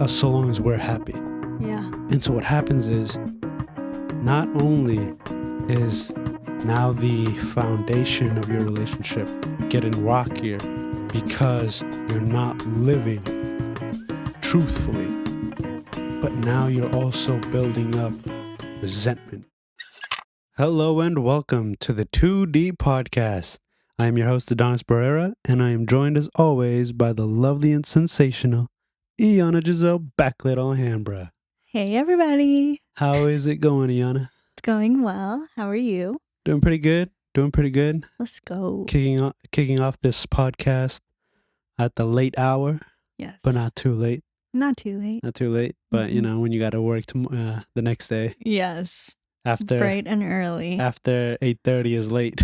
so long as we're happy. Yeah. And so what happens is, not only is now the foundation of your relationship getting rockier because you're not living truthfully, but now you're also building up resentment. Hello and welcome to the 2D podcast. I am your host, Adonis Barrera, and I am joined as always by the lovely and sensational Iana Giselle Backlit Alhambra. Hey, everybody. How is it going, Iana? It's going well. How are you? Doing pretty good. Let's go. Kicking off this podcast at the late hour, Yes. but not too late. Not too late. Not too late, but you know, when you got to work the next day Yes. after Bright and early. after 8:30 is late.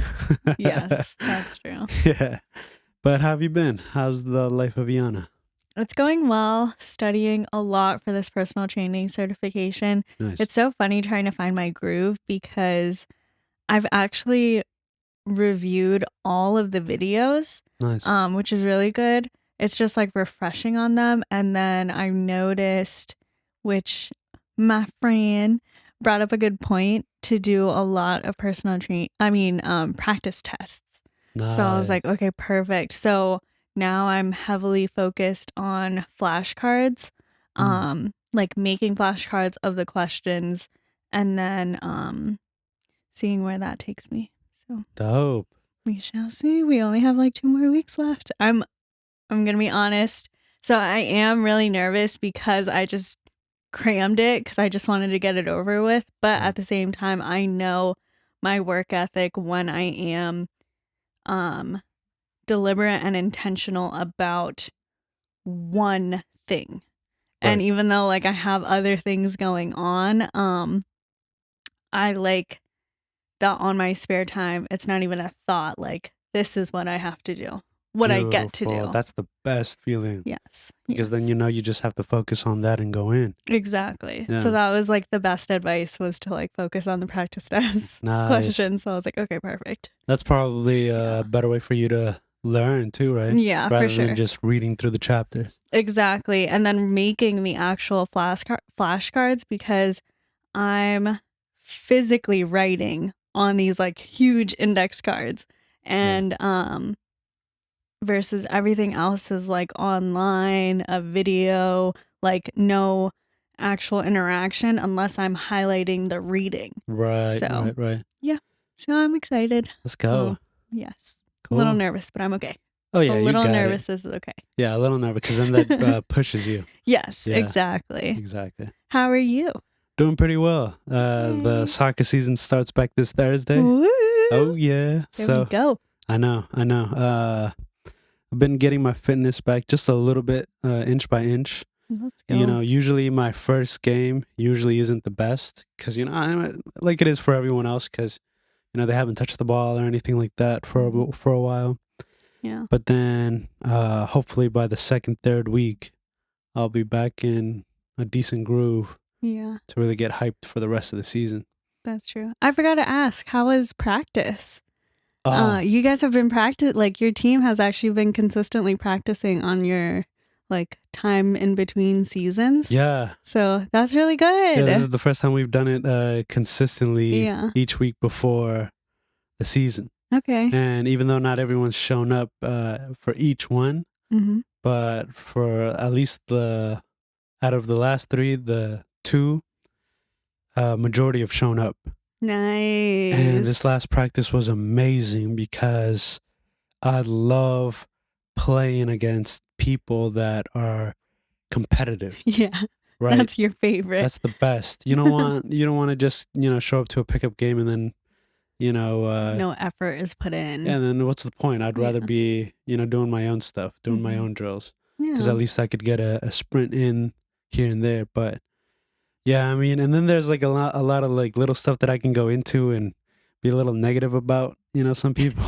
Yes, that's true. Yeah. But how have you been? How's the life of Iana? It's going well. Studying a lot for this personal training certification. Nice. It's so funny trying to find my groove because I've actually reviewed all of the videos, Nice. which is really good. It's just like refreshing on them. And then I noticed, which my friend brought up a good point, to do a lot of practice tests. Nice. So I was like, okay, perfect. So now I'm heavily focused on flashcards, like making flashcards of the questions and then seeing where that takes me. So Dope. we shall see. We only have like 2 more weeks left. I'm gonna be honest. So I am really nervous because I just crammed it because I just wanted to get it over with. But at the same time, I know my work ethic when I am deliberate and intentional about one thing. Right. And even though like I have other things going on, I like that on my spare time, it's not even a thought like this is what I have to do. What I get to Beautiful. do. That's the best feeling. Yes. Because then you know you just have to focus on that and go in. Exactly. Yeah. So that was like the best advice, was to like focus on the practice test Nice. questions. So I was like, okay, perfect. That's probably a better way for you to learn too, right? Yeah, Rather for sure. than just reading through the chapters. Exactly. And then making the actual flashcards, because I'm physically writing on these like huge index cards, and versus everything else is like online, a video, like no actual interaction unless I'm highlighting the reading. Right. So Right. so I'm excited. Let's go. Yes. Cool. A little nervous, but I'm okay. Oh yeah, A you little got nervous it. is okay. Yeah, a little nervous because then that pushes you. Yes, Yeah. exactly. Exactly. How are you? Doing pretty well. The soccer season starts back this Thursday. Woo! Oh yeah. There we go. I know. I've been getting my fitness back just a little bit, inch by inch. Let's go. You know, usually my first game usually isn't the best because, you know, like it is for everyone else, because, you know, they haven't touched the ball or anything like that for a while. Yeah. But then hopefully by the second, third week, I'll be back in a decent groove. Yeah. To really get hyped for the rest of the season. That's true. I forgot to ask, how was practice? You guys have been like your team has actually been consistently practicing on your like time in between seasons. Yeah. So that's really good. Yeah, this is the first time we've done it consistently each week before the season. Okay. And even though not everyone's shown up for each one, but for at least out of the last 3, the 2 majority have shown up. Nice. And this last practice was amazing because I love playing against people that are competitive. Yeah. Right. That's your favorite. That's the best. You don't want to just, you know, show up to a pickup game and then, you know, no effort is put in. And then what's the point? I'd rather be, you know, doing my own stuff, doing my own drills. Because at least I could get a sprint in here and there. But yeah, I mean, and then there's like a lot of like little stuff that I can go into and be a little negative about, you know, some people.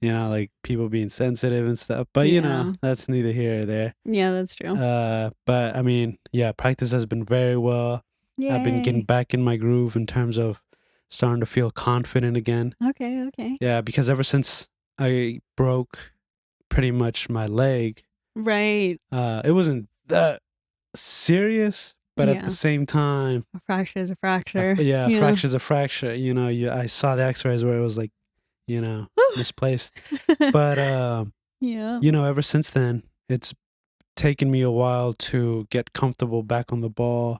You know, like people being sensitive and stuff. But, you know, that's neither here or there. Yeah, that's true. But I mean, yeah, practice has been very well. Yay. I've been getting back in my groove in terms of starting to feel confident again. Okay. Yeah, because ever since I broke pretty much my leg. Right. It wasn't that serious, but at the Yeah. same time, A fracture is a fracture. yeah, a fracture's a fracture. You know, I saw the X-rays where it was like, you know, misplaced. But Yeah. you know, ever since then, it's taken me a while to get comfortable back on the ball,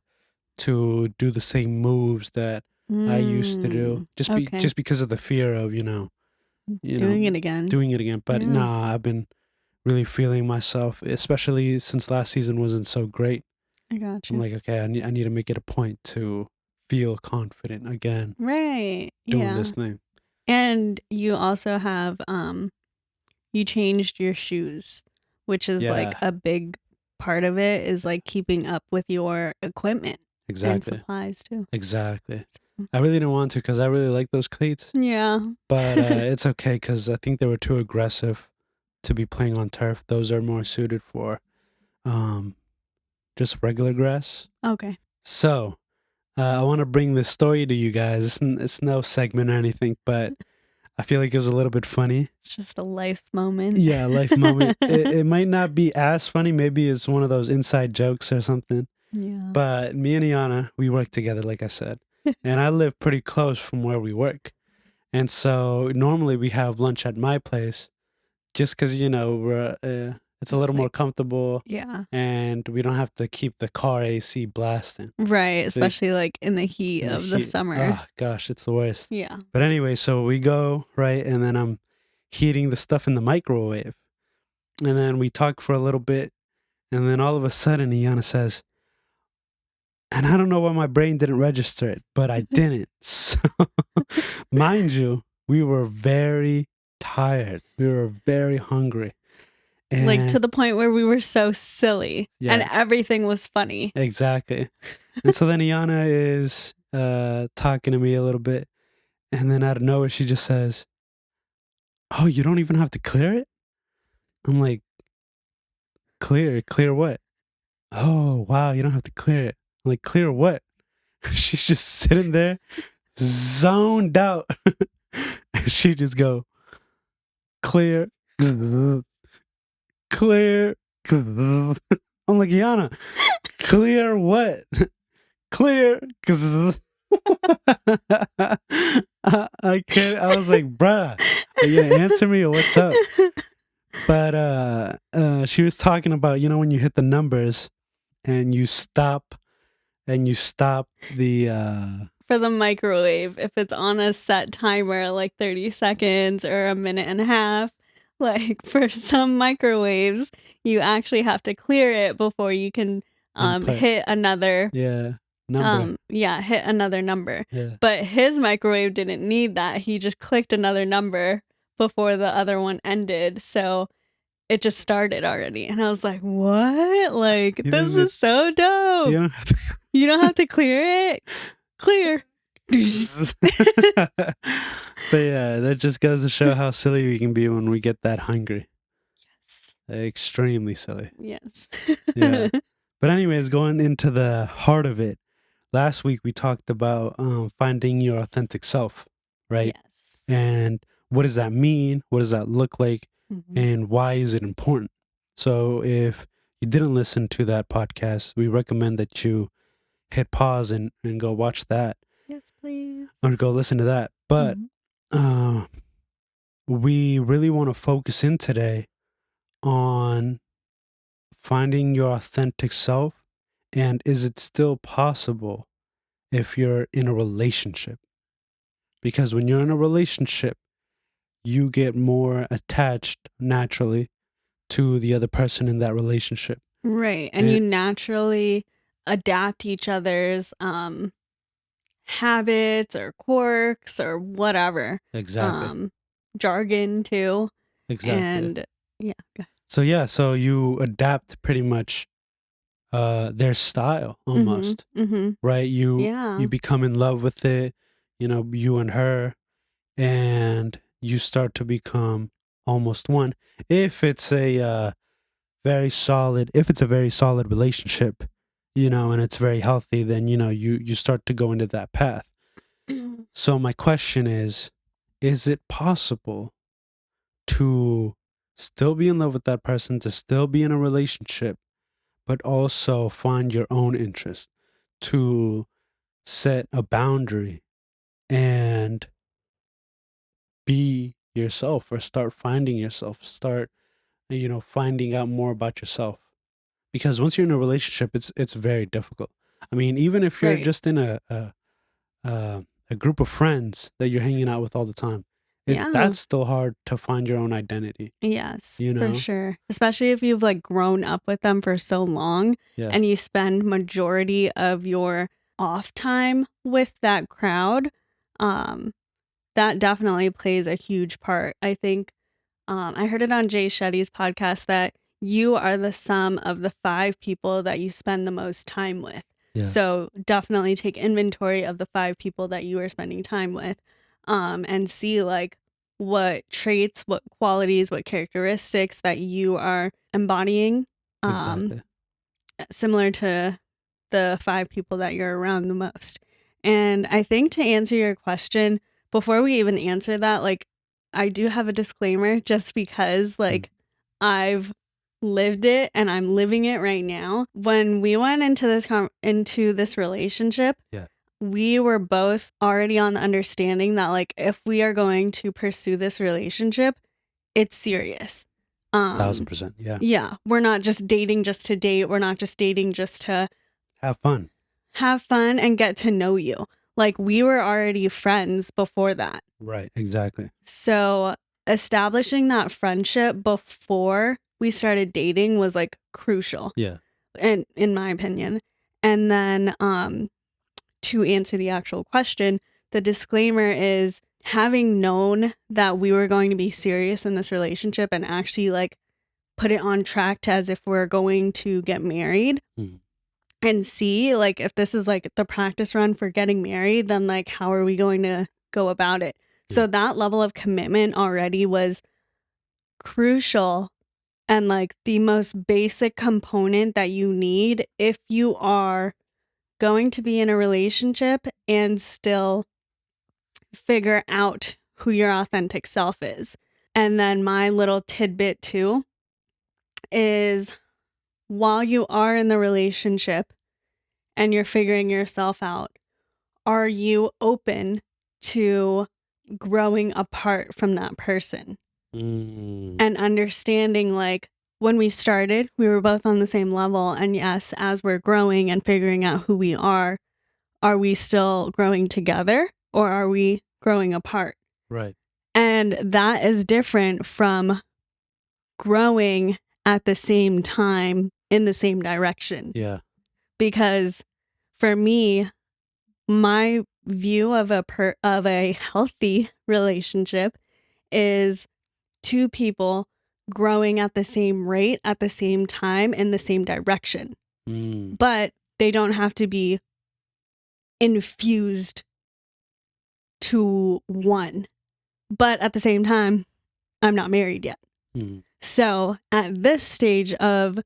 to do the same moves that I used to do, Okay. just because of the fear of Doing it again. doing it again. But Yeah. nah, I've been really feeling myself, especially since last season wasn't so great. I got I'm you. like, okay, I need to make it a point to feel confident again Right. doing Yeah. this thing. And you also have you changed your shoes, which is like Yeah, a big part of it is like keeping up with your equipment and exactly, supplies too. exactly. So, I really didn't want to because I really like those cleats, yeah. but it's okay because I think they were too aggressive to be playing on turf. Those are more suited for um, just regular grass. Okay. So I want to bring this story to you guys. It's no segment or anything, but I feel like it was a little bit funny. It's just a life moment. Yeah, life moment. It might not be as funny. Maybe it's one of those inside jokes or something. Yeah. But me and Iana, we work together, like I said, and I live pretty close from where we work. And so normally we have lunch at my place just because, you know, it's a little more comfortable Yeah. and we don't have to keep the car AC blasting. Right. So Especially like in the heat of the summer. Oh, gosh, it's the worst. Yeah. But anyway, so we go, right? And then I'm heating the stuff in the microwave. And then we talk for a little bit. And then all of a sudden, Iana says, and I don't know why my brain didn't register it, but I didn't. So, mind you, we were very tired. We were very hungry. And Like to the point where we were so silly and Yeah. everything was funny. Exactly. And so then Iana is talking to me a little bit. And then out of nowhere, she just says, "Oh, you don't even have to clear it?" I'm like, Clear what?" "Oh, wow, you don't have to clear it." I'm like, "Clear what?" She's just sitting there, zoned out. And she just go, "Clear, clear." I'm like, "Iana, clear what?" "Clear, because I can't." I was like, "Bruh, are you gonna answer me or what's up?" But she was talking about, you know, when you hit the numbers and you stop the For the microwave, if it's on a set timer, like 30 seconds or a minute and a half, like for some microwaves, you actually have to clear it before you can input. hit another Number. hit another number. Yeah. But his microwave didn't need that. He just clicked another number before the other one ended. So it just started already. And I was like, what? Like, You this didn't- is so dope. You don't have to. You don't have to clear it. Clear. But yeah, that just goes to show how silly we can be when we get that hungry. Extremely silly. Yes. Yeah. But anyways, going into the heart of it, last week we talked about finding your authentic self, right? Yes. And what does that mean? What does that look like? Mhm. And why is it important? So if you didn't listen to that podcast, we recommend that you hit pause and go watch that Yes, please. or go listen to that. But Mhm. we really want to focus in today on finding your authentic self, and is it still possible if you're in a relationship? Because when you're in a relationship, you get more attached naturally to the other person in that relationship. Right. And you naturally adapt each other's habits or quirks or whatever. Exactly. Jargon too. Exactly. And yeah. So you adapt pretty much their style almost. Right? You become in love with it, you know, you and her, and you start to become almost one. If it's a very solid relationship, you know, and it's very healthy, then you know you start to go into that path. So my question is it possible to still be in love with that person, to still be in a relationship, but also find your own interest, to set a boundary and be yourself, or start finding yourself, start, finding out more about yourself. Because once you're in a relationship, it's very difficult. I mean, even if you're Right. just in a group of friends that you're hanging out with all the time, Yeah. that's still hard to find your own identity, Yes, you for know? sure. Especially if you've like grown up with them for so long Yeah, and you spend majority of your off time with that crowd. Um, that definitely plays a huge part. I think I heard it on Jay Shetty's podcast that you are the sum of the 5 people that you spend the most time with. yeah, So definitely take inventory of the 5 people that you are spending time with, and see like what traits, what qualities, what characteristics that you are embodying, um, exactly. similar to the 5 people that you're around the most. And I think to answer your question, before we even answer that, like I do have a disclaimer just because Mm, like I've lived it and I'm living it right now. When we went into this relationship, yeah, we were both already on the understanding that like if we are going to pursue this relationship, it's serious. Um 1,000%. Yeah. yeah, we're not just dating just to date. We're not just dating just to Have fun. have fun and get to know you. Like we were already friends before that. Right. Exactly. So establishing that friendship before we started dating was like crucial, Yeah. and in my opinion. And then to answer the actual question, the disclaimer is having known that we were going to be serious in this relationship and actually like put it on track to as if we're going to get married Mhm. and see like if this is like the practice run for getting married, then like how are we going to go about it? Yeah. So that level of commitment already was crucial and like the most basic component that you need if you are going to be in a relationship and still figure out who your authentic self is. And then my little tidbit too is while you are in the relationship and you're figuring yourself out, are you open to growing apart from that person Mm, and understanding like when we started, we were both on the same level. And yes, as we're growing and figuring out who we are we still growing together or are we growing apart? right. And that is different from growing at the same time in the same direction. Yeah. Because for me, my view of of a healthy relationship is 2 people growing at the same rate at the same time in the same direction. Mm, But they don't have to be infused to one. But at the same time, I'm not married yet. mm, So at this stage of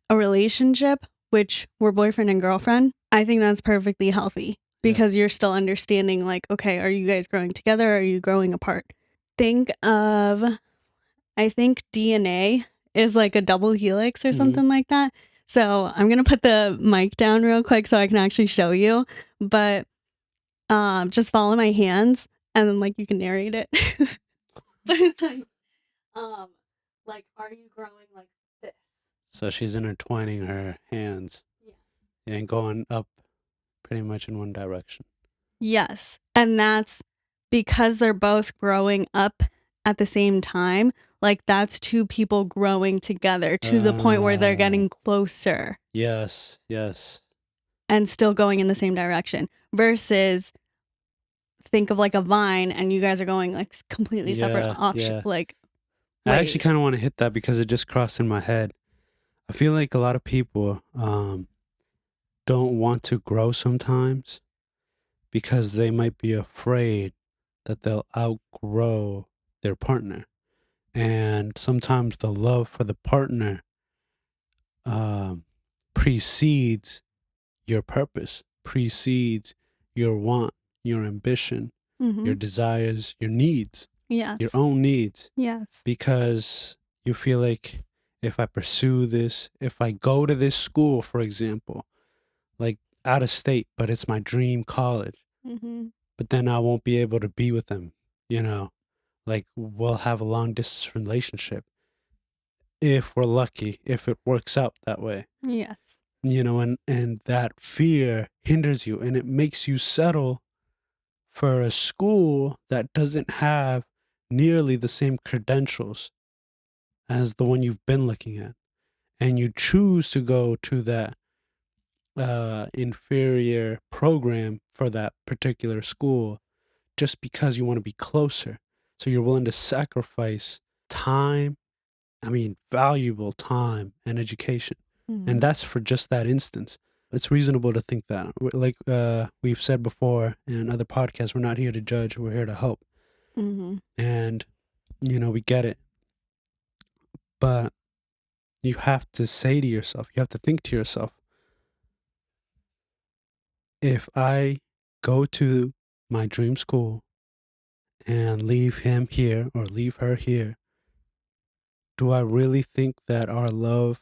a relationship, which we're boyfriend and girlfriend, I think that's perfectly healthy yeah. because you're still understanding, like, okay, are you guys growing together? Or are you growing apart? I think DNA is like a double helix or Hmm. something like that. So I'm going to put the mic down real quick so I can actually show you. But just follow my hands and then like you can narrate it. But it's um, like, are you growing like this? So she's intertwining her hands Yes. and going up pretty much in one direction. Yes. And that's because they're both growing up at the same time. Like, that's 2 people growing together to the point where they're Uh, getting closer yes. Yes. and still going in the same direction versus think of like a vine and you guys are going like completely separate Yeah. Yeah. like I actually kind ways. of want to hit that because it just crossed in my head. I feel like a lot of people don't want to grow sometimes because they might be afraid that they'll outgrow their partner. And sometimes the love for the partner um, precedes your purpose, precedes your want, your ambition, Mm-hmm. your desires, your needs, your Yes. own needs, Yes. because you feel like if I pursue this, if I go to this school, for example, like out of state, but it's my dream college, Mm-hmm. but then I won't be able to be with them, you know, like we'll have a long distance relationship if we're lucky, if it works out that way, Yes. you know, and that fear hinders you and it makes you settle for a school that doesn't have nearly the same credentials as the one you've been looking at. And you choose to go to that inferior program for that particular school just because you want to be closer. So you're willing to sacrifice time, I mean, valuable time and education. And Mm-hmm. that's for just that instance. It's reasonable to think that. Like we've said before in other podcasts, we're not here to judge, we're here to help. Mm-hmm. And, you know, we get it. But you have to say to yourself, you have to think to yourself, if I go to my dream school and leave him here or leave her here, do I really think that our love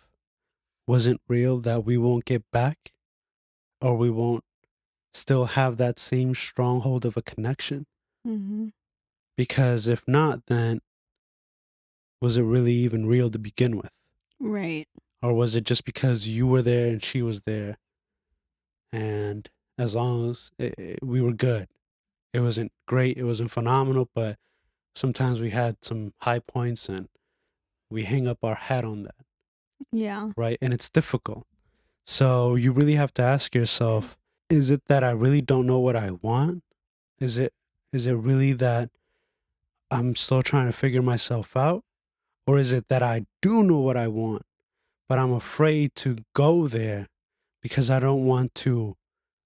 wasn't real, that we won't get back, or we won't still have that same stronghold of a connection? Mm-hmm. Because if not, then was it really even real to begin with? Right. Or was it just because you were there and she was there, and as long as we were good? It wasn't great, it wasn't phenomenal, but sometimes we had some high points and we hang up our hat on that, Yeah. right? And it's difficult. So you really have to ask yourself, is it that I really don't know what I want? Is it really that I'm still trying to figure myself out? Or is it that I do know what I want, but I'm afraid to go there because I don't want to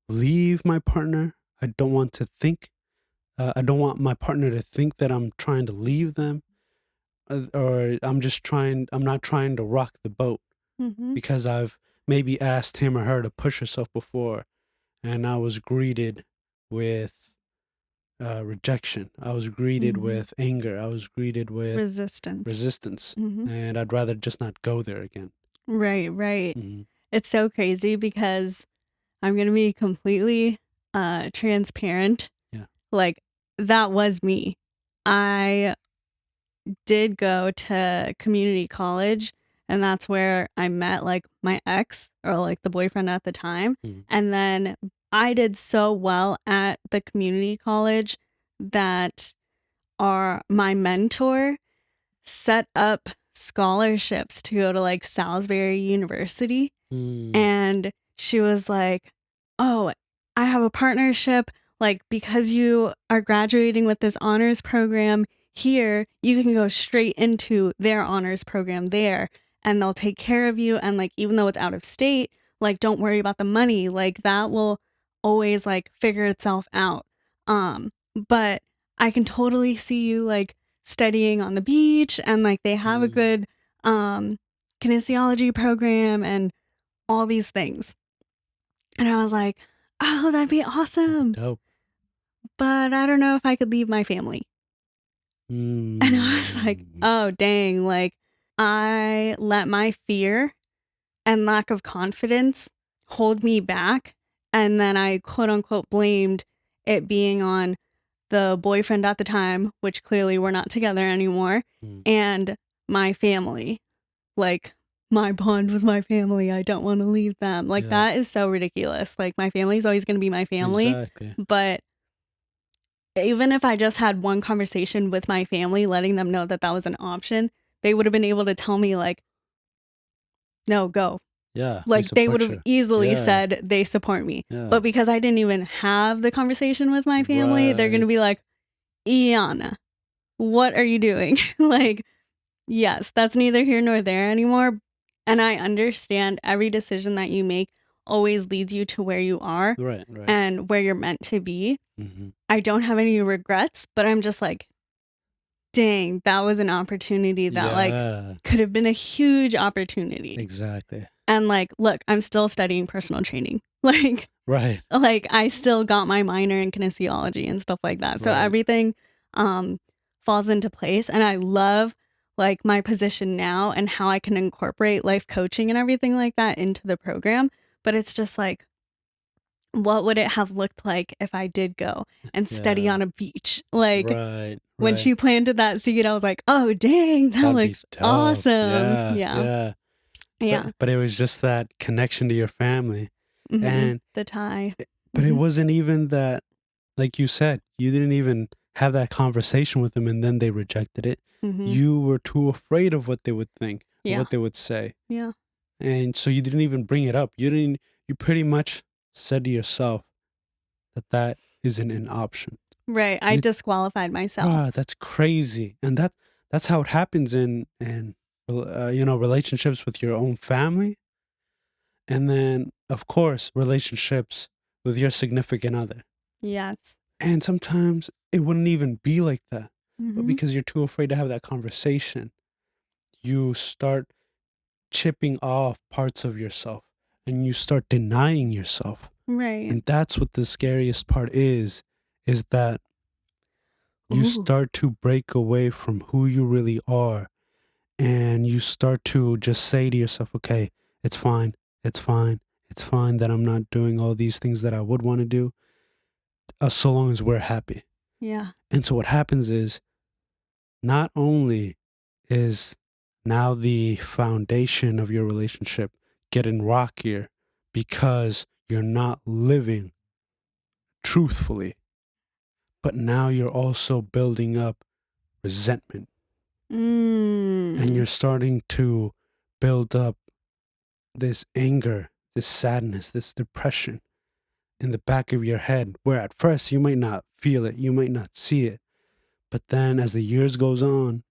leave my partner? I don't want to think, I don't want my partner to think that I'm trying to leave them, or I'm not trying to rock the boat Mm-hmm. because I've maybe asked him or her to push herself before and I was greeted with rejection. I was greeted Mm-hmm. with anger. I was greeted with Resistance. resistance. Mm-hmm. And I'd rather just not go there again. Right. Right. Mm-hmm. It's so crazy because I'm gonna be completely transparent. Yeah. Like, that was me. I did go to community college, and that's where I met like my ex, or like the boyfriend at the time. Mm-hmm. And then I did so well at the community college that my mentor set up scholarships to go to like Salisbury University. Mm-hmm. And she was like, "Oh, I have a partnership. Like, because you are graduating with this honors program here, you can go straight into their honors program there, and they'll take care of you. And like, even though it's out of state, like, don't worry about the money. Like, that will always like figure itself out. But I can totally see you like studying on the beach, and like they have a good kinesiology program and all these things." And I was like, "Oh, that'd be awesome. Dope. But I don't know if I could leave my family." And I was like, Mm-hmm. "Oh, dang." Like, I let my fear and lack of confidence hold me back. And then I quote unquote blamed it being on the boyfriend at the time, which clearly we're not together anymore, and my family. Like, my bond with my family, I don't want to leave them. Like, Yeah. that is so ridiculous. Like, my family's always going to be my family. Exactly. But even if I just had one conversation with my family, letting them know that that was an option, they would have been able to tell me, like, "No, go." Yeah. We Like, they would support have you. easily Yeah. said they support me. Yeah. But because I didn't even have the conversation with my family, they're going to be Right. like, "Iana, what are you doing?" Like, yes, that's neither here nor there anymore. And I understand every decision that you make always leads you to where you are Right. Right. and where you're meant to be. Mm-hmm. I don't have any regrets, but I'm just like, dang, that was an opportunity that like Yeah. could have been a huge opportunity. Exactly. And like, look, I'm still studying personal training. Like, Right. I still got my minor in kinesiology and stuff like that. So Right. everything falls into place. And I love like my position now and how I can incorporate life coaching and everything like that into the program. But it's just like, what would it have looked like if I did go and study Yeah. on a beach? Like Right. when Right. she planted that seed, I was like, oh, dang, that That'd be looks dope. awesome. Yeah. Yeah. Yeah. Yeah. But it was just that connection to your family. And The tie. but it wasn't even that, like you said, you didn't even have that conversation with them and then they rejected it. You were too afraid of what they would think, of Yeah. what they would say. Yeah. And so you didn't even bring it up. You pretty much said to yourself that isn't an option. Right. I disqualified myself. That's crazy. And that's how it happens in relationships with your own family. And then, of course, relationships with your significant other. Yes. And sometimes it wouldn't even be like that. But Mm-hmm. because you're too afraid to have that conversation, you start chipping off parts of yourself and you start denying yourself. Right. And that's what the scariest part is that you Ooh. start to break away from who you really are. And you start to just say to yourself, okay, it's fine. It's fine. It's fine that I'm not doing all these things that I would want to do, so long as we're happy. Yeah. And so what happens is, not only is now the foundation of your relationship getting rockier because you're not living truthfully, but now you're also building up resentment. And you're starting to build up this anger, this sadness, this depression in the back of your head, where at first you might not feel it, you might not see it. But then as the years goes on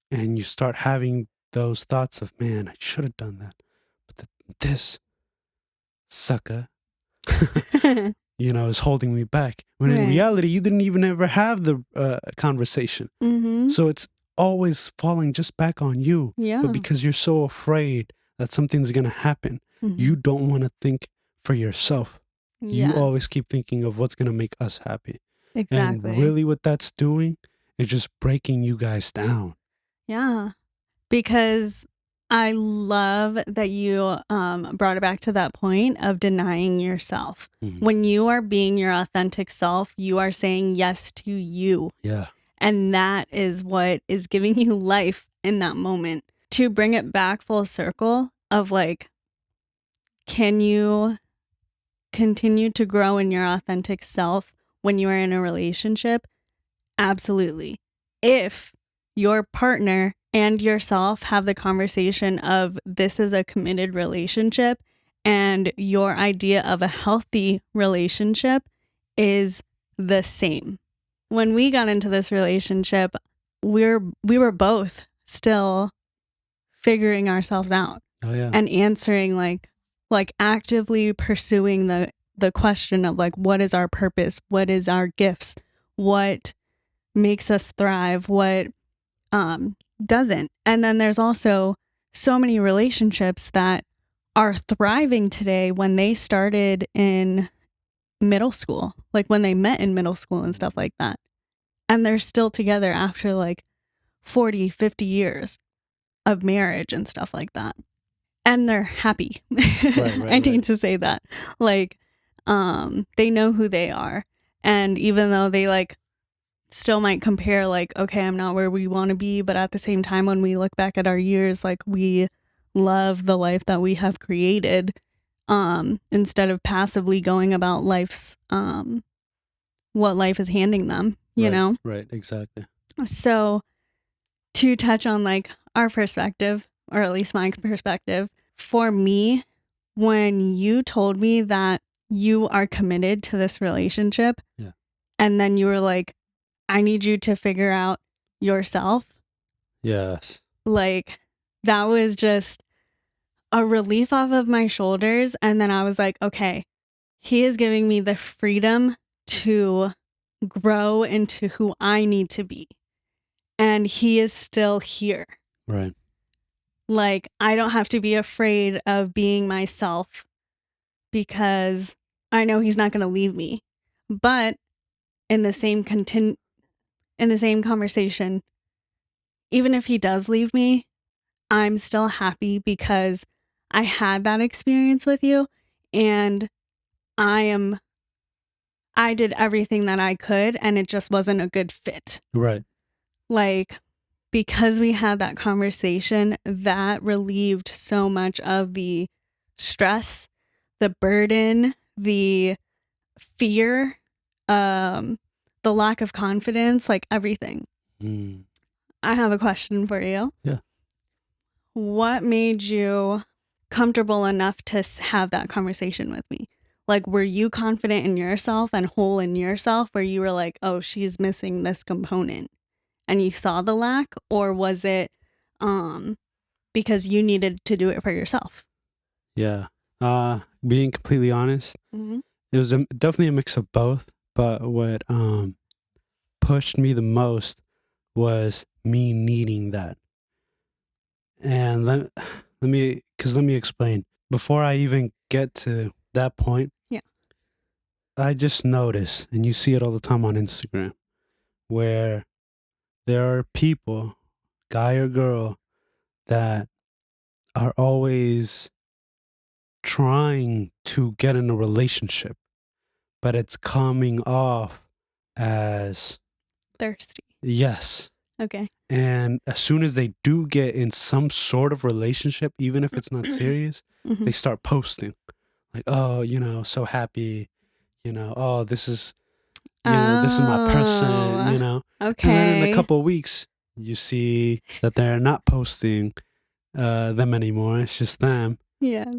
and you start having those thoughts of, man, I should have done that. But this sucker, is holding me back. When in reality, you didn't even ever have the conversation. So it's always falling just back on you. Yeah. But because you're so afraid that something's going to happen, you don't want to think for yourself. You always keep thinking of what's going to make us happy. Exactly. And really what that's doing is just breaking you guys down. Yeah. Because I love that you brought it back to that point of denying yourself. When you are being your authentic self, you are saying yes to you. Yeah. And that is what is giving you life in that moment. To bring it back full circle of like, can you continue to grow in your authentic self when you are in a relationship? Absolutely. If your partner and yourself have the conversation of this is a committed relationship and your idea of a healthy relationship is the same. When we got into this relationship, we were both still figuring ourselves out. Oh, yeah. And answering like actively pursuing the question of like, what is our purpose? What is our gifts? What makes us thrive? What doesn't? And then there's also so many relationships that are thriving today when they started in middle school, like when they met in middle school and stuff like that. And they're still together after like 40, 50 years of marriage and stuff like that. And they're happy. I need to say that. Like, they know who they are. And even though they like still might compare like, okay, I'm not where we want to be, but at the same time, when we look back at our years, like we love the life that we have created, instead of passively going about life's, what life is handing them, you know? Right, exactly. So to touch on like our perspective, or at least my perspective, for me, when you told me that you are committed to this relationship, and then you were like, I need you to figure out yourself. Yes. Like, that was just a relief off of my shoulders. And then I was like, okay, he is giving me the freedom to grow into who I need to be. And he is still here. Right. Like, I don't have to be afraid of being myself because I know he's not going to leave me. But in the same conversation, even if he does leave me, I'm still happy because I had that experience with you, and I did everything that I could, and it just wasn't a good fit. Right. Like, because we had that conversation, that relieved so much of the stress, the burden, the fear, the lack of confidence, like everything. Mm. I have a question for you. Yeah. What made you comfortable enough to have that conversation with me? Like, were you confident in yourself and whole in yourself where you were like, oh, she's missing this component and you saw the lack? Or was it because you needed to do it for yourself? Yeah. Being completely honest, Mm-hmm. it was definitely a mix of both. But what pushed me the most was me needing that. And let me explain. Before I even get to that point, Yeah. I just notice, and you see it all the time on Instagram, where there are people, guy or girl, that are always trying to get in a relationship, but it's coming off as Thirsty. yes. Okay. And as soon as they do get in some sort of relationship, even if it's not serious, Mm-hmm. they start posting like, oh, so happy, oh, this is my person, Oh, and then in a okay. couple of weeks, you see that they're not posting them anymore. It's just them. Yes.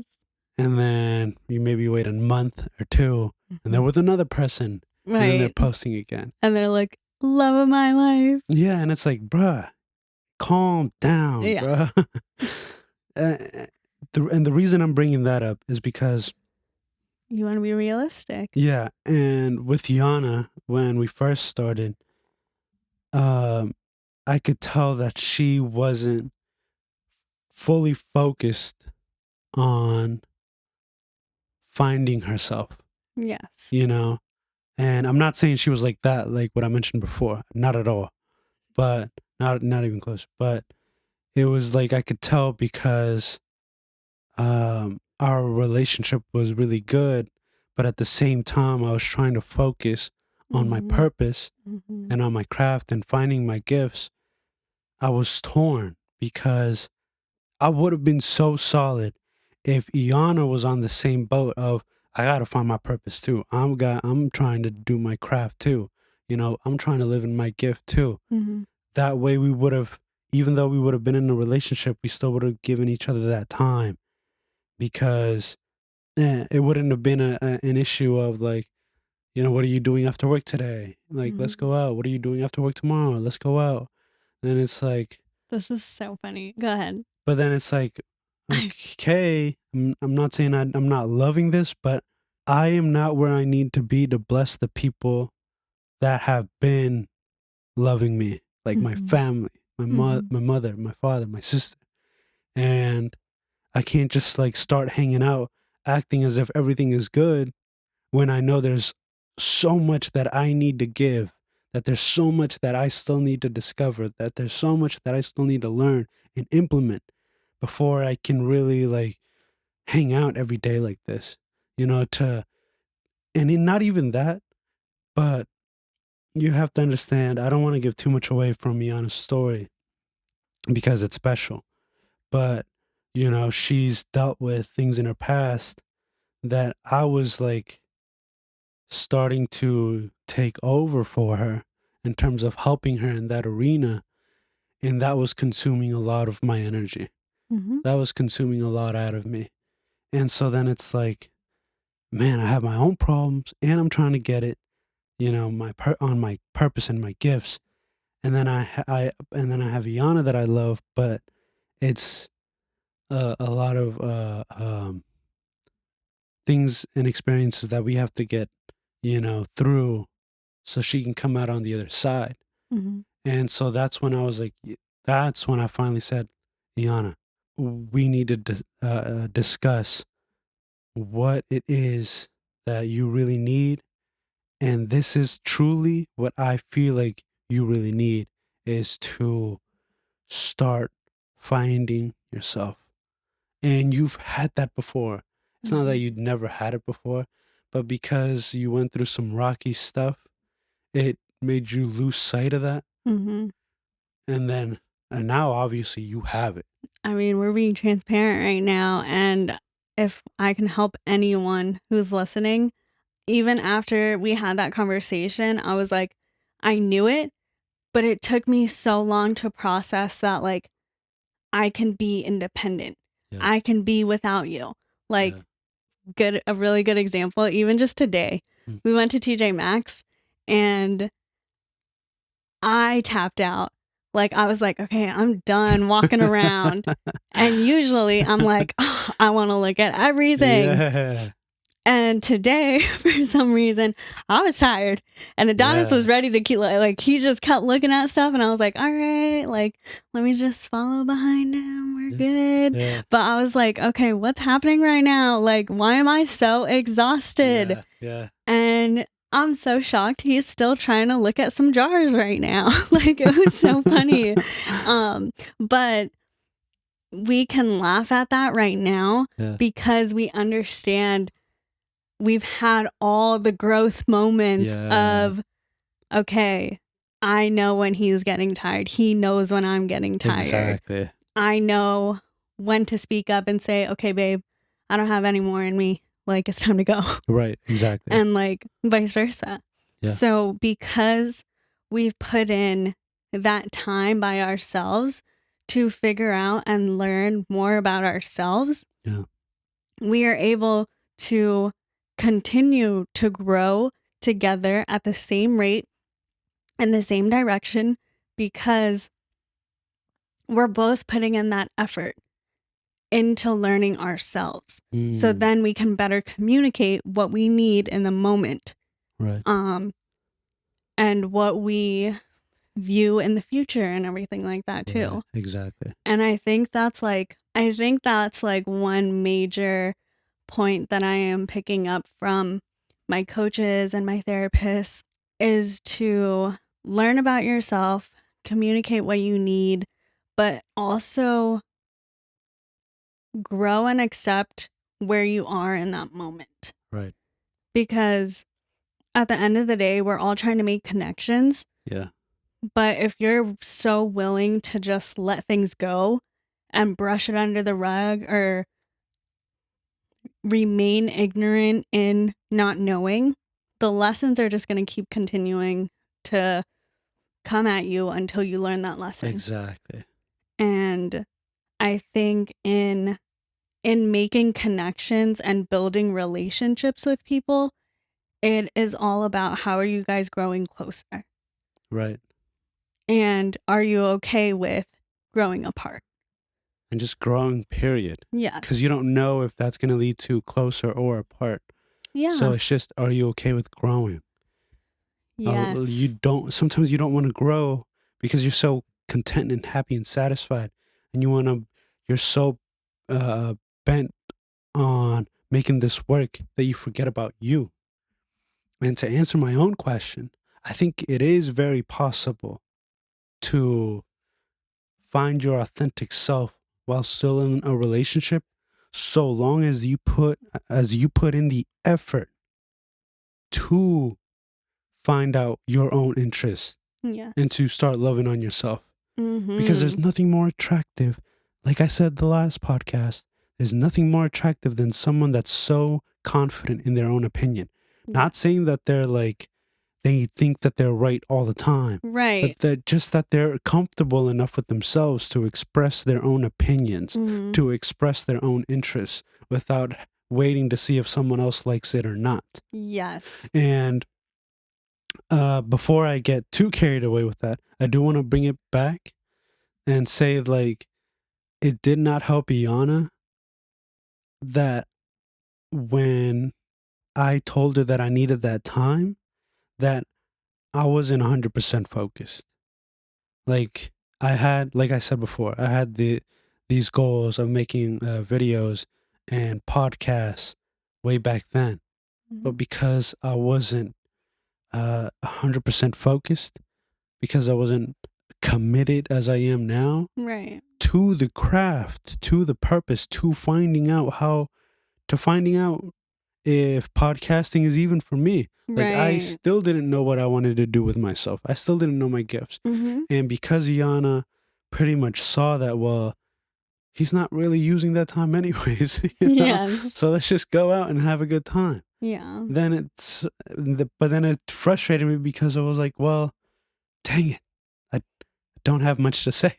And then you maybe wait a month or two and they're Mhm. with another person and then they're Right. posting again. And they're like, love of my life. Yeah. And it's like, bruh, calm down, Yeah. bruh. Uh, and the reason I'm bringing that up is because, You want to be realistic. yeah. And with Yana, when we first started, um, I could tell that she wasn't fully focused on finding herself, Yes. you know? And I'm not saying she was like that, like what I mentioned before, not at all, but not even close. But it was like I could tell because our relationship was really good, but at the same time, I was trying to focus on my Mm-hmm. purpose Mm-hmm. and on my craft and finding my gifts. I was torn because I would have been so solid if Iana was on the same boat of I gotta find my purpose too. I'm trying to do my craft too. I'm trying to live in my gift too. Mm-hmm. That way we would have, even though we would have been in a relationship, we still would have given each other that time because it wouldn't have been an issue of like, what are you doing after work today? Like, let's Mm-hmm. go out. What are you doing after work tomorrow? Let's go out. Then it's like, This is so funny. Go ahead. but then it's like, okay, I'm not saying I'm not loving this, but I am not where I need to be to bless the people that have been loving me, like my Mm-hmm. family, Mm-hmm. my mother, my father, my sister. And I can't just like start hanging out, acting as if everything is good when I know there's so much that I need to give, that there's so much that I still need to discover, that there's so much that I still need to learn and implement before I can really like hang out every day like this, not even that, but you have to understand, I don't want to give too much away from Miana's story because it's special, but she's dealt with things in her past that I was like starting to take over for her in terms of helping her in that arena. And that was consuming a lot of my energy. Mm-hmm. That was consuming a lot out of me. And so then it's like, man, I have my own problems and I'm trying to get it, on my purpose and my gifts. And then and then I have Iana that I love, but it's a lot of things and experiences that we have to get, through so she can come out on the other side. Mm-hmm. And so that's when I was like, that's when I finally said, Iana, we need to discuss what it is that you really need. And this is truly what I feel like you really need is to start finding yourself. And you've had that before. It's not that you'd never had it before, but because you went through some rocky stuff, it made you lose sight of that. Mm-hmm. And now obviously you have it. I mean, we're being transparent right now. And if I can help anyone who's listening, even after we had that conversation, I was like, I knew it, but it took me so long to process that, like, I can be independent. Yeah. I can be without you. Like, a really good example, even just today, we went to TJ Maxx and I tapped out. Like, I was like, okay, I'm done walking around. And usually I'm like, oh, I want to look at everything. Yeah. And today, for some reason, I was tired. And Adonis was ready to keep, like, he just kept looking at stuff. And I was like, all right, like, let me just follow behind him. We're good. Yeah. But I was like, okay, what's happening right now? Like, why am I so exhausted? Yeah. And I'm so shocked he's still trying to look at some jars right now. Like, it was so funny. But we can laugh at that right now because we understand we've had all the growth moments of, okay, I know when he's getting tired. He knows when I'm getting tired. Exactly. I know when to speak up and say, okay, babe, I don't have any more in me. Like, it's time to go. Right, exactly. And like vice versa. Yeah. So because we've put in that time by ourselves to figure out and learn more about ourselves, we are able to continue to grow together at the same rate in the same direction because we're both putting in that effort into learning ourselves. So then we can better communicate what we need in the moment. Right. And what we view in the future and everything like that too. Right, exactly. And I think that's like one major point that I am picking up from my coaches and my therapists is to learn about yourself, communicate what you need, but also grow and accept where you are in that moment. Right. Because at the end of the day, we're all trying to make connections. Yeah. But if you're so willing to just let things go and brush it under the rug or remain ignorant in not knowing, the lessons are just going to keep continuing to come at you until you learn that lesson. Exactly. And I think in making connections and building relationships with people, it is all about how are you guys growing closer? Right. And are you okay with growing apart? And just growing, period. Yeah. Because you don't know if that's going to lead to closer or apart. Yeah. So it's just, are you okay with growing? Yes. Sometimes you don't want to grow because you're so content and happy and satisfied. And you're so bent on making this work that you forget about you. And to answer my own question, I think it is very possible to find your authentic self while still in a relationship, so long as you put in the effort to find out your own interests and to start loving on yourself. Because there's nothing more attractive. Like I said the last podcast, there's nothing more attractive than someone that's so confident in their own opinion. Not saying that they're like, they think that they're right all the time. Right. But that they're comfortable enough with themselves to express their own opinions, to express their own interests without waiting to see if someone else likes it or not. Yes. And before I get too carried away with that, I do want to bring it back and say, like, it did not help Iana that when I told her that I needed that time, that I wasn't 100% focused. Like I said before, I had these goals of making videos and podcasts way back then. But because I wasn't 100% focused, because I wasn't committed as I am now Right. to the craft, to the purpose, to finding out if podcasting is even for me. Like, I Right. still didn't know what I wanted to do with myself. I still didn't know my gifts. Mm-hmm. And because Iana pretty much saw that, well, he's not really using that time anyways, Yes. So let's just go out and have a good time. Yeah. Then but then it frustrated me because I was like, well, dang it. I don't have much to say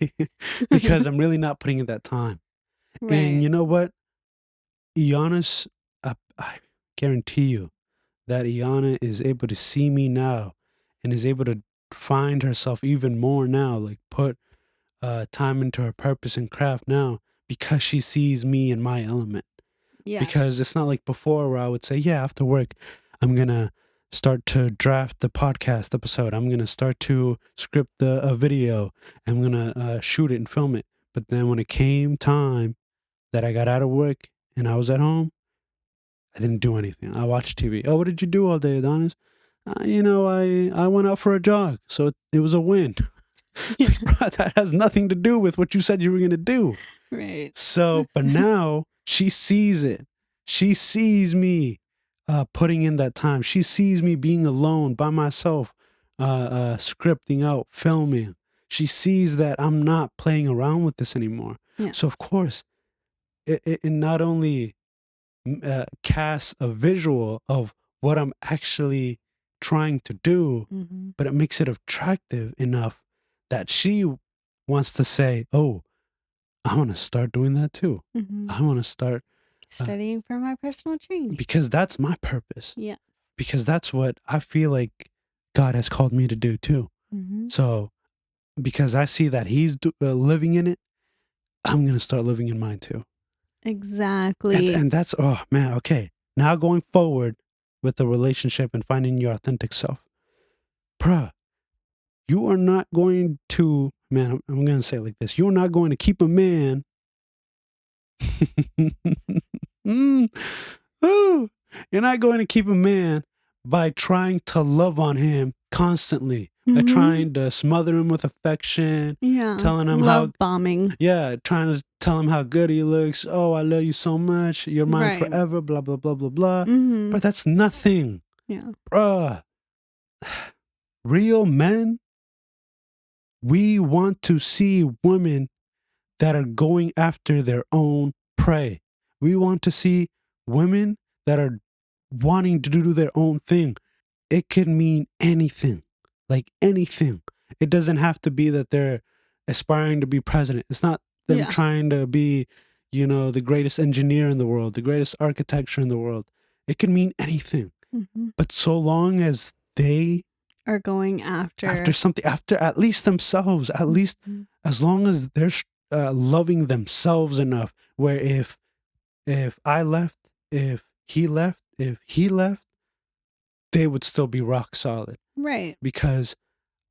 because I'm really not putting in that time. Right. And you know what? Iana's, I guarantee you that Iana is able to see me now and is able to find herself even more now, like put time into her purpose and craft now because she sees me in my element. Yeah. Because it's not like before where I would say, yeah, after work, I'm going to start to draft the podcast episode. I'm going to start to script a video. I'm going to shoot it and film it. But then when it came time that I got out of work and I was at home, I didn't do anything. I watched TV. Oh, what did you do all day, Adonis? I went out for a jog. So it was a win. It's like, bro, that has nothing to do with what you said you were going to do. Right. So, but now she sees it. She sees me putting in that time. She sees me being alone by myself, scripting out, filming. She sees that I'm not playing around with this anymore. Yeah. So, of course, it not only casts a visual of what I'm actually trying to do, Mm-hmm. but it makes it attractive enough that she wants to say, oh, I want to start doing that too. Mm-hmm. I want to start Studying for my personal training. because that's my purpose. Yeah. Because that's what I feel like God has called me to do too. Mm-hmm. So, because I see that He's living in it, I'm going to start living in mine too. Exactly. And that's, oh man, okay. Now going forward with the relationship and finding your authentic self, bruh, you are not going to, man, I'm going to say it like this. You're not going to keep a man. Ooh. You're not going to keep a man by trying to love on him constantly, by Mhm. trying to smother him with affection, Yeah. telling him Love bombing. trying to tell him how good he looks. Oh, I love you so much. You're mine Right. forever, blah, blah, blah, blah, blah. Mm-hmm. But that's nothing. Yeah. Bruh. Real men, we want to see women that are going after their own prey. We want to see women that are wanting to do their own thing. It could mean anything, like anything. It doesn't have to be that they're aspiring to be president. It's not them Yeah. trying to be, the greatest engineer in the world, the greatest architecture in the world. It could mean anything. Mm-hmm. But so long as they Are going after something, after at least themselves, at least Mhm. as long as they're loving themselves enough, where if I left, if he left, they would still be rock solid Right. because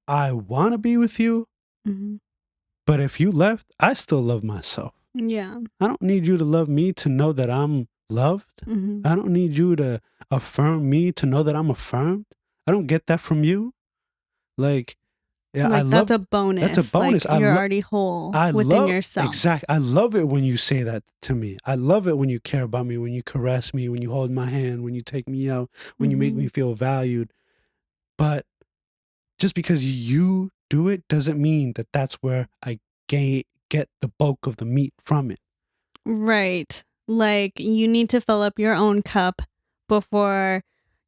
I want to be with you, Mm-hmm. but if you left, I still love myself. Yeah. I don't need you to love me to know that I'm loved. Mm-hmm. I don't need you to affirm me to know that I'm affirmed. I don't get that from you. Like, yeah, Like I love that's a bonus. that's a bonus. Like you're already whole within yourself. Exactly. I love it when you say that to me. I love it when you care about me, when you caress me, when you hold my hand, when you take me out, when you make Mhm. me feel valued. But just because you do it doesn't mean that that's where I get the bulk of the meat from it. Right. Like you need to fill up your own cup before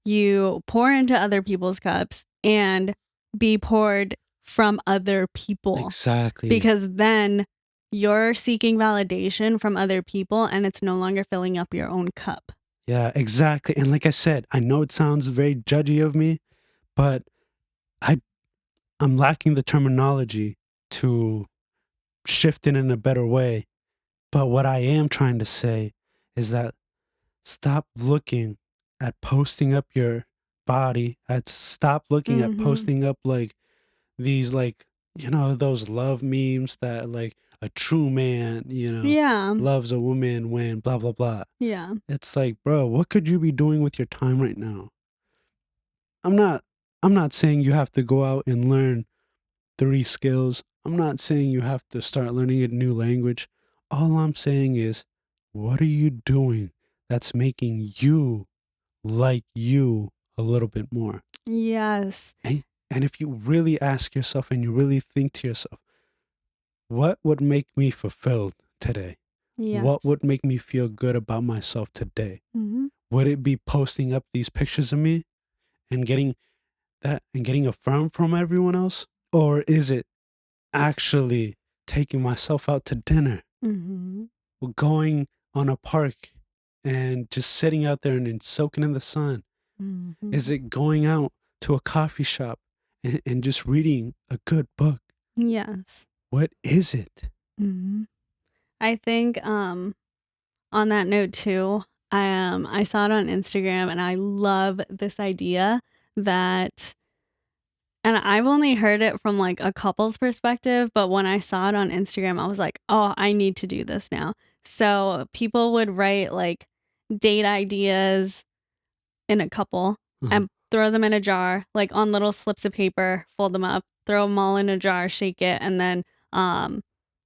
you pour into other people's cups and be poured from other people. Exactly. Because then you're seeking validation from other people and it's no longer filling up your own cup. Yeah, exactly. And like I said, I know it sounds very judgy of me, but I'm lacking the terminology to shift it in a better way. But what I am trying to say is that stop looking at posting up your body. Stop looking at Mhm. posting up like these, like, those love memes that like a true man, Yeah. loves a woman when blah, blah, blah. Yeah. It's like, bro, what could you be doing with your time right now? I'm not saying you have to go out and learn 3 skills. I'm not saying you have to start learning a new language. All I'm saying is, what are you doing that's making you like you a little bit more? Yes. And if you really ask yourself and you really think to yourself, what would make me fulfilled today? What Yes. would make me feel good about myself today? Mm-hmm. Would it be posting up these pictures of me and getting affirmed from everyone else? Or is it actually taking myself out to dinner, Mm-hmm. or going on a park and just sitting out there and then soaking in the sun? Mm-hmm. Is it going out to a coffee shop and just reading a good book? Yes. What is it? Mm-hmm. I think on that note too, I saw it on Instagram and I love this idea that, and I've only heard it from like a couple's perspective, but when I saw it on Instagram, I was like, oh, I need to do this now. So people would write like date ideas in a couple Uh-huh. and throw them in a jar, like on little slips of paper, fold them up, throw them all in a jar, shake it, and then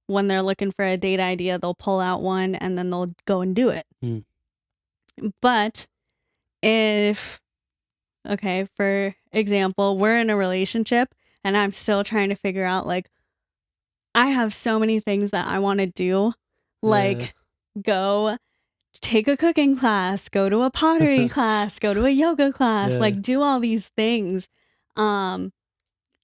when they're looking for a date idea, they'll pull out one and then they'll go and do it. Mm. But if, okay, for example, we're in a relationship and I'm still trying to figure out, like, I have so many things that I want to do, like go take a cooking class, go to a pottery class, go to a yoga class, Yeah. like do all these things.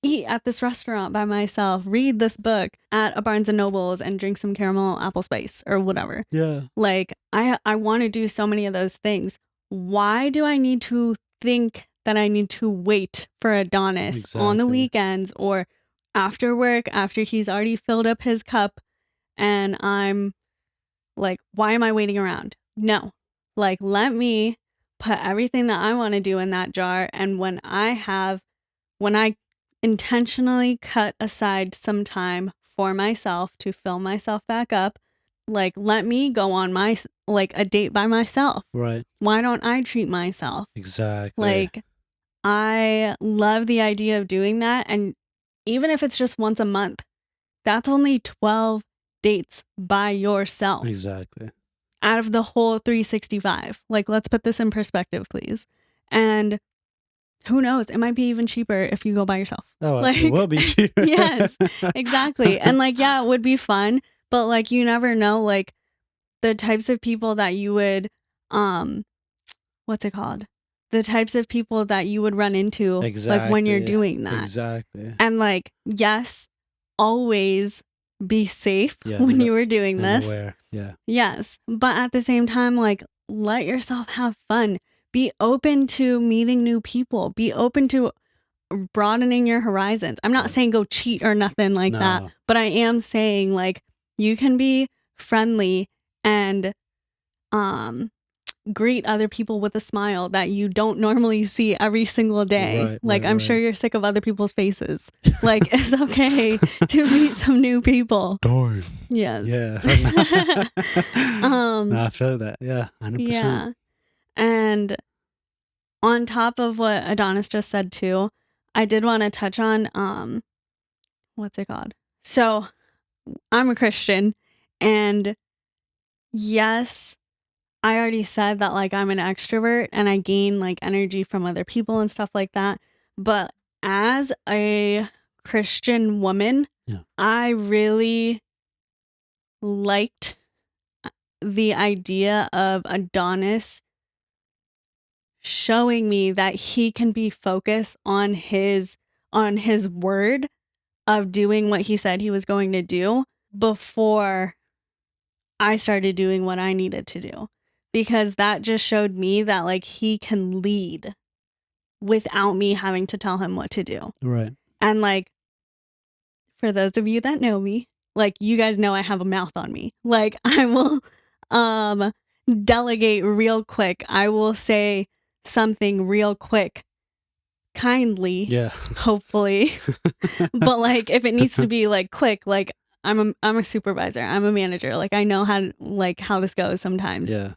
Eat at this restaurant by myself, read this book at a Barnes and Nobles and drink some caramel apple spice or whatever. Yeah. Like I want to do so many of those things. Why do I need to think that I need to wait for Adonis on the Exactly. weekends or after work, after he's already filled up his cup and I'm like, why am I waiting around? No. Like, let me put everything that I want to do in that jar. And when I intentionally cut aside some time for myself to fill myself back up, like, let me go on like a date by myself. Right. Why don't I treat myself? Exactly. Like, I love the idea of doing that. And even if it's just once a month, that's only 12 dates by yourself. Exactly. Out of the whole 365. Like, let's put this in perspective, please. And who knows? It might be even cheaper if you go by yourself. Oh, Like, it will be cheaper. yes, exactly. And like, yeah, it would be fun, but like, you never know, like the types of people that you would, what's it called? The types of people that you would run into, like when you're doing that. Exactly. And like, yes, always be safe Yeah, when you were doing and this. aware. Yeah. Yes. But at the same time, like, let yourself have fun. Be open to meeting new people. Be open to broadening your horizons. I'm not Right. saying go cheat or nothing like that, No. but I am saying like you can be friendly and greet other people with a smile that you don't normally see every single day. Right, Like, right, I'm sure right. you're sick of other people's faces. Like, it's okay to meet some new people. Darn. Yes. Yeah. No, I feel that. Yeah, 100%. Yeah. And on top of what Adonis just said too, I did want to touch on what's it called? So, I'm a Christian and yes, I already said that like I'm an extrovert and I gain like energy from other people and stuff like that. But as a Christian woman, Yeah. I really liked the idea of Adonis showing me that he can be focused on his word of doing what he said he was going to do before I started doing what I needed to do, because that just showed me that like he can lead without me having to tell him what to do. Right. And like, for those of you that know me, like you guys know I have a mouth on me. Like I will delegate real quick. I will say something real quick, kindly, Yeah. hopefully. But like if it needs to be like quick, like I'm a supervisor, I'm a manager, like I know how this goes sometimes. Yeah.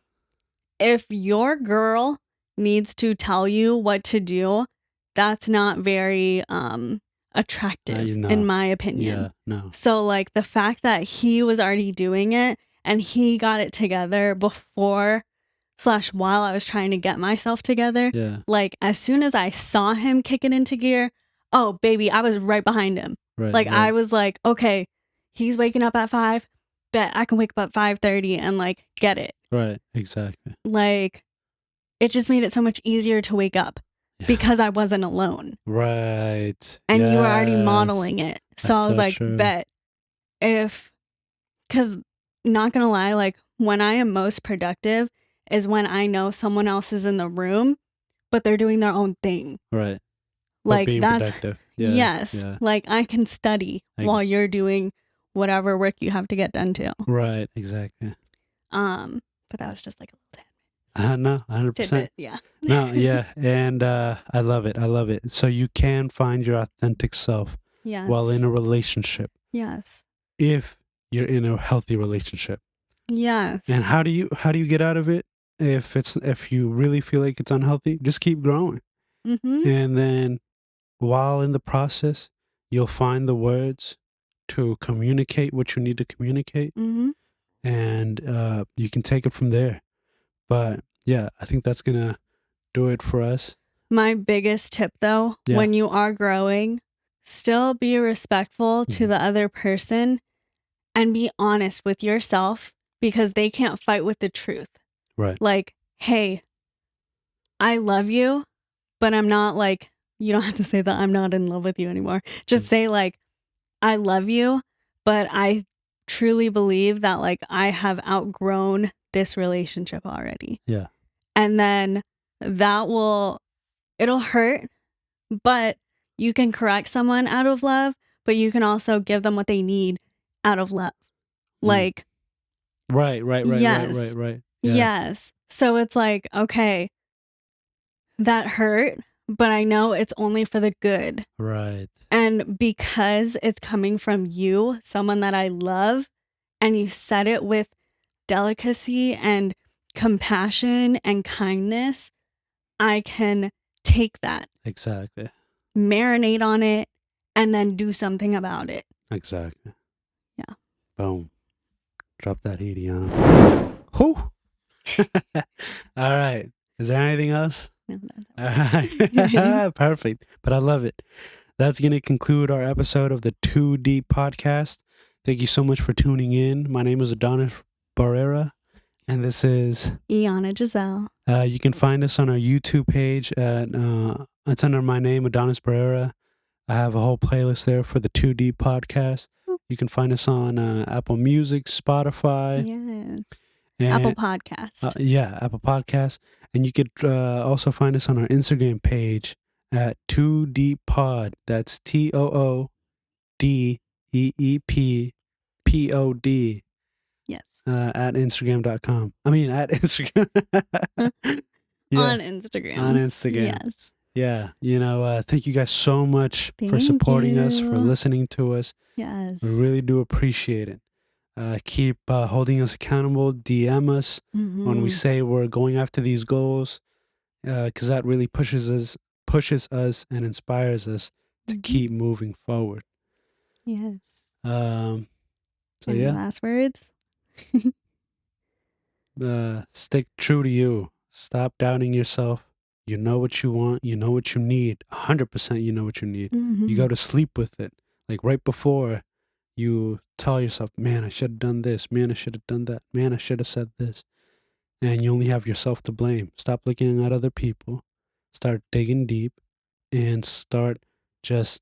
If your girl needs to tell you what to do, that's not very attractive No. in my opinion. Yeah, no. So like the fact that he was already doing it and he got it together before / while I was trying to get myself together. Yeah. Like as soon as I saw him kick it into gear, oh baby, I was right behind him. Right. Like right. I was like, okay, he's waking up at 5. Bet I can wake up at 5:30 and like get it. Right. Exactly. Like it just made it so much easier to wake up because I wasn't alone. Right. And you were already Yes. modeling it. So That's I was so like, true. bet because not gonna lie, like when I am most productive is when I know someone else is in the room, but they're doing their own thing. Right. Like being that's productive. Yeah. yes. Yeah. Like I can study while you're doing whatever work you have to get done too. Right. Exactly. But that was just like a little No, 100%. tidbit. Yeah. No, yeah. And I love it. I love it. So you can find your authentic self Yes. while in a relationship. Yes. If you're in a healthy relationship. Yes. And how do you get out of it? If you really feel like it's unhealthy, just keep growing. Mm-hmm. And then while in the process, you'll find the words to communicate what you need to communicate. Mm-hmm. And you can take it from there. But yeah, I think that's going to do it for us. My biggest tip though, when you are growing, still be respectful to the other person and be honest with yourself because they can't fight with the truth. Right. Like, hey, I love you, but I'm not like, you don't have to say that I'm not in love with you anymore. Just say like, I love you, but I truly believe that like I have outgrown this relationship already. Yeah. And then it'll hurt, but you can correct someone out of love, but you can also give them what they need out of love. Like, right. yes. Yeah. Yes. So it's like, okay, that hurt, but I know it's only for the good. Right. And because it's coming from you, someone that I love, and you said it with delicacy and compassion and kindness, I can take that. Exactly. Marinate on it, and then do something about it. Exactly. Yeah. Boom. Drop that heat, Iana. Whew. All right. Is there anything else? No. Perfect. But I love it. That's going to conclude our episode of the 2D podcast. Thank you so much for tuning in. My name is Adonis Barrera, and this is Iana Giselle. You can find us on our YouTube page. It's under my name, Adonis Barrera. I have a whole playlist there for the 2D podcast. You can find us on Apple Music, Spotify. Yes. And, Apple Podcast. Apple Podcasts. And you could also find us on our Instagram page at 2D Pod. That's TOODEEPPOD. Yes. At Instagram.com. I mean, at Instagram. On Instagram. On Instagram. Yes. Yeah. Thank you guys so much for supporting us, for listening to us. Yes. We really do appreciate it. Keep holding us accountable. DM us when we say we're going after these goals, because that really pushes us and inspires us to keep moving forward. Yes. So Any last words? Stick true to you. Stop doubting yourself. You know what you want. You know what you need. 100% you know what you need. You go to sleep with it. Like right before you tell yourself, man, I should have done this. Man, I should have done that. Man, I should have said this. And you only have yourself to blame. Stop looking at other people. Start digging deep and start just,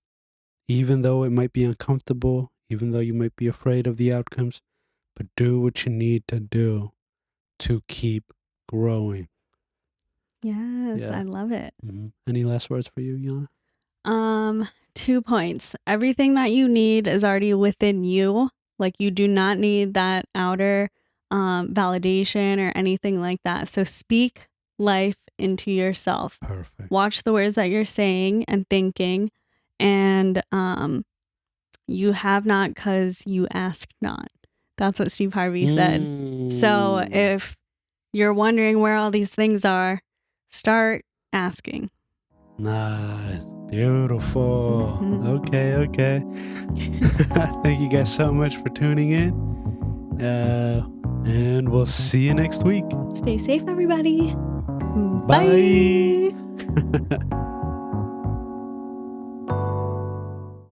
even though it might be uncomfortable, even though you might be afraid of the outcomes, but do what you need to do to keep growing. Yes, yeah. I love it. Any last words for you, Yana? 2 points. Everything that you need is already within you. Like you do not need that outer validation or anything like that. So speak life into yourself. Perfect. Watch the words that you're saying and thinking, and you have not because you ask not. That's what Steve Harvey said. So if you're wondering where all these things are, start asking. Nice. Beautiful. Mhm. Okay. Thank you guys so much for tuning in. And we'll see you next week. Stay safe, everybody. Bye. Bye.